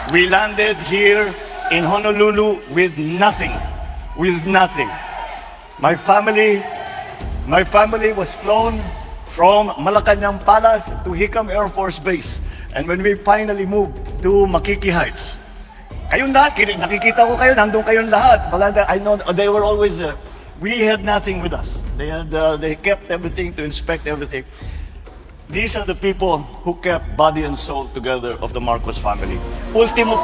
We landed here in Honolulu with nothing. With nothing. My family was flown from Malacanang Palace to Hicam Air Force Base. And when we finally moved to Makiki Heights, kayong lahat, nakikita ko kayo, nandun kayong lahat. I know they were always there. We had nothing with us. They kept everything to inspect everything. These are the people who kept body and soul together of the Marcos family. Ultimo.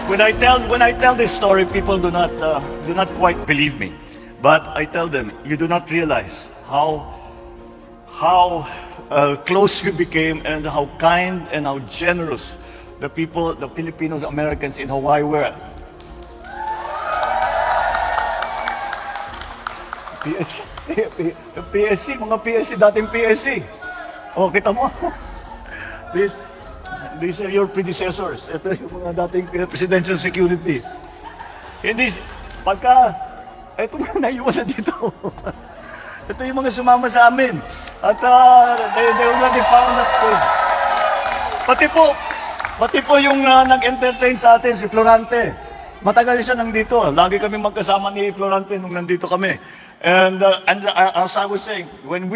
When I tell this story, people do not quite believe me. But I tell them, you do not realize how close we became and how kind and how generous the people, the Filipinos, Americans in Hawaii were. PSC, mga PSC, dating PSC. Oh, kita mo? These are your predecessors. Ito yung mga dating presidential security. Hindi, ito mga naiwan na dito. Ito yung mga sumama sa amin. At they already found that way. Pati po yung nag-entertain sa atin, si Florante. Matagal siya nandito. Lagi kami magkasama ni Florante nung nandito kami. And as I was saying, when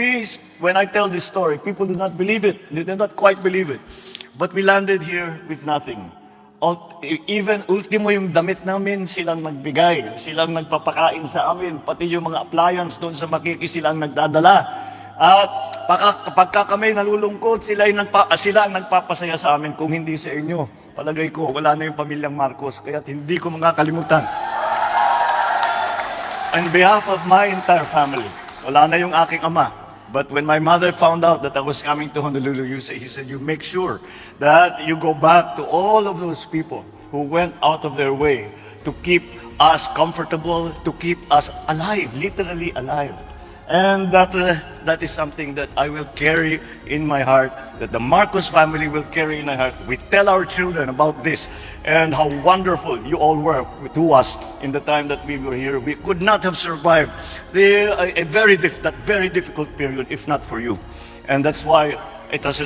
I tell this story, people do not believe it. They do not quite believe it. But we landed here with nothing. Even ultimo yung damit namin, silang nagbigay. Silang nagpapakain sa amin. Pati yung mga appliance doon sa Makiki, silang nagdadala. At pagka kami nalulungkot, sila ang nagpapasaya sa amin. Kung hindi sa inyo, palagay ko, wala na yung pamilyang Marcos. Kaya hindi ko makakalimutan. On behalf of my entire family, wala na yung aking ama. But when my mother found out that I was coming to Honolulu, he said, you make sure that you go back to all of those people who went out of their way to keep us comfortable, to keep us alive, literally alive. And that is something that I will carry in my heart, that the Marcos family will carry in my heart. We tell our children about this and how wonderful you all were to us in the time that we were here. We could not have survived that very difficult period if not for you. And that's why it was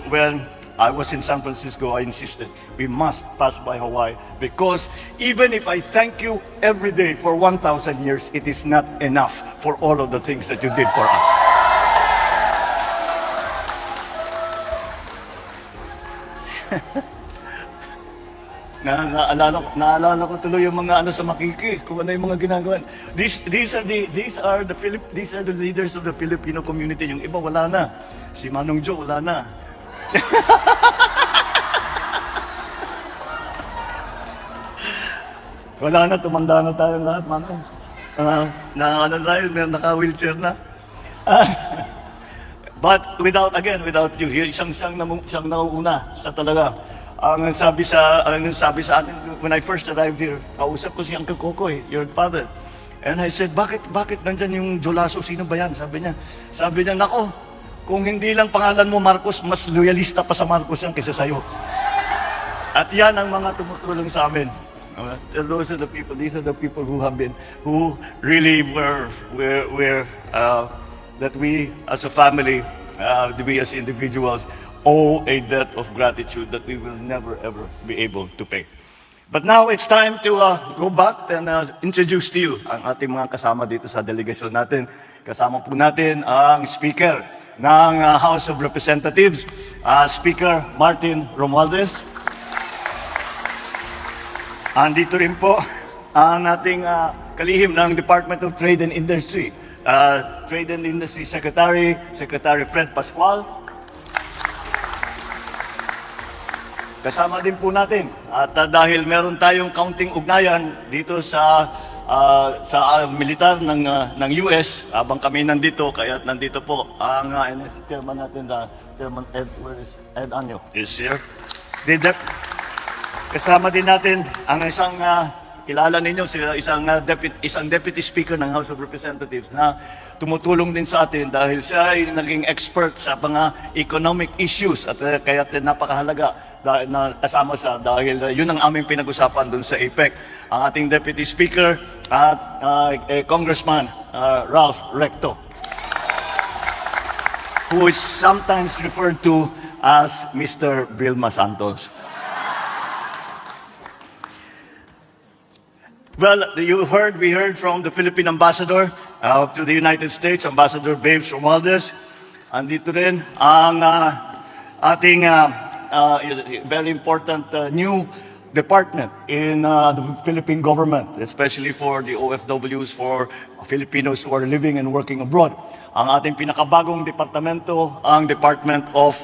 when I was in San Francisco, I insisted we must pass by Hawaii, because even if I thank you every day for 1,000 years, it is not enough for all of the things that you did for us. Naalala ko tuloy yung mga sa Makiki, kung ano yung mga ginagawa. These are the leaders of the Filipino community. Yung iba wala na. Si Manong Joe wala na. Wala na, tumanda na tayo lahat, Manong. Naka-wheelchair na. But without you, siyang nauuna. Siya talaga. Ang sabi sa akin, when I first arrived here, kausap ko si Uncle Coco, your father. And I said, bakit nandyan yung Jolaso? Sino ba yan? Sabi niya, nako, kung hindi lang pangalan mo Marcos, mas loyalista pa sa Marcos yan kaysa sa'yo. At yan ang mga tumutulong sa amin. These are the people who really were that we as a family, we as individuals, owe a debt of gratitude that we will never ever be able to pay. But now it's time to go back and introduce to you ang ating mga kasama dito sa delegasyon natin. Kasama po natin ang Speaker ng House of Representatives, Speaker Martin Romualdez. Andito rin po ang ating kalihim ng Department of Trade and Industry, Trade and Industry Secretary Fred Pascual. Kasama din po natin, at dahil meron tayong kaunting ugnayan dito sa militar ng US, habang kami nandito, kaya nandito po ang NS chairman natin, Chairman Ed, where is Ed Anyo? Is here. Kasama din natin ang isang kilala ninyo, isang deputy speaker ng House of Representatives na tumutulong din sa atin dahil siya ay naging expert sa mga economic issues, at kaya napakahalaga na kasama siya dahil yun ang aming pinag-usapan dun sa APEC. Ang ating Deputy Speaker at Congressman Ralph Recto, who is sometimes referred to as Mr. Vilma Santos. Well, we heard from the Philippine ambassador to the United States, Ambassador Babes Romualdez. Andito rin ang ating very important new department in the Philippine government, especially for the OFWs, for Filipinos who are living and working abroad. Ang ating pinakabagong departamento, ang Department of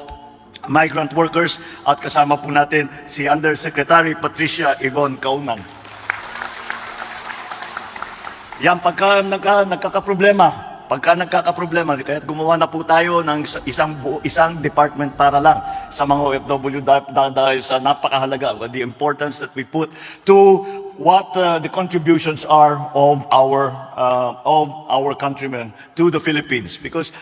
Migrant Workers, at kasama po natin si Undersecretary Patricia Yvonne Kaunan. Yan, pagka nagkakaproblema, kaya gumawa na po tayo ng isang department para lang sa mga OFW dahil sa napakahalaga, the importance that we put to what the contributions are of our countrymen to the Philippines. Because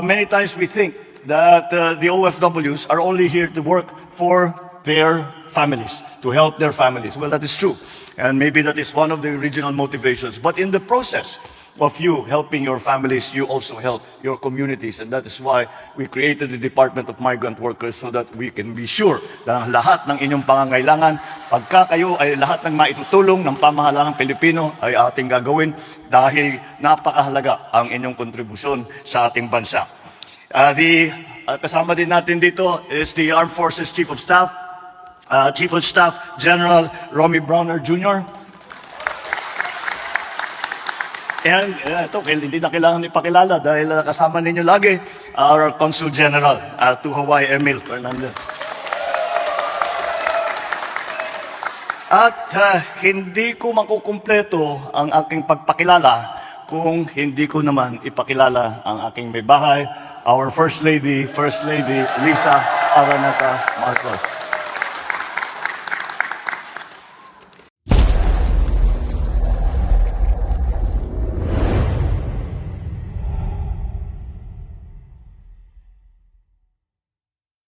many times we think that the OFWs are only here to work for their families, to help their families. Well, that is true. And maybe that is one of the original motivations. But in the process of you helping your families, you also help your communities. And that is why we created the Department of Migrant Workers, so that we can be sure na lahat ng inyong pangangailangan, pagka kayo ay lahat ng maitutulong ng pamahalaan Pilipino ay ating gagawin, dahil napakahalaga ang inyong kontribusyon sa ating bansa. Kasama din natin dito is the Armed Forces Chief of Staff, Chief of Staff General Romy Browner Jr. And ito, hindi na kailangan ipakilala dahil kasama ninyo lagi our Consul General to Hawaii, Emil Fernandez. At hindi ko makukumpleto ang aking pagpakilala kung hindi ko naman ipakilala ang aking may bahay, our First Lady Lisa Araneta Marcos.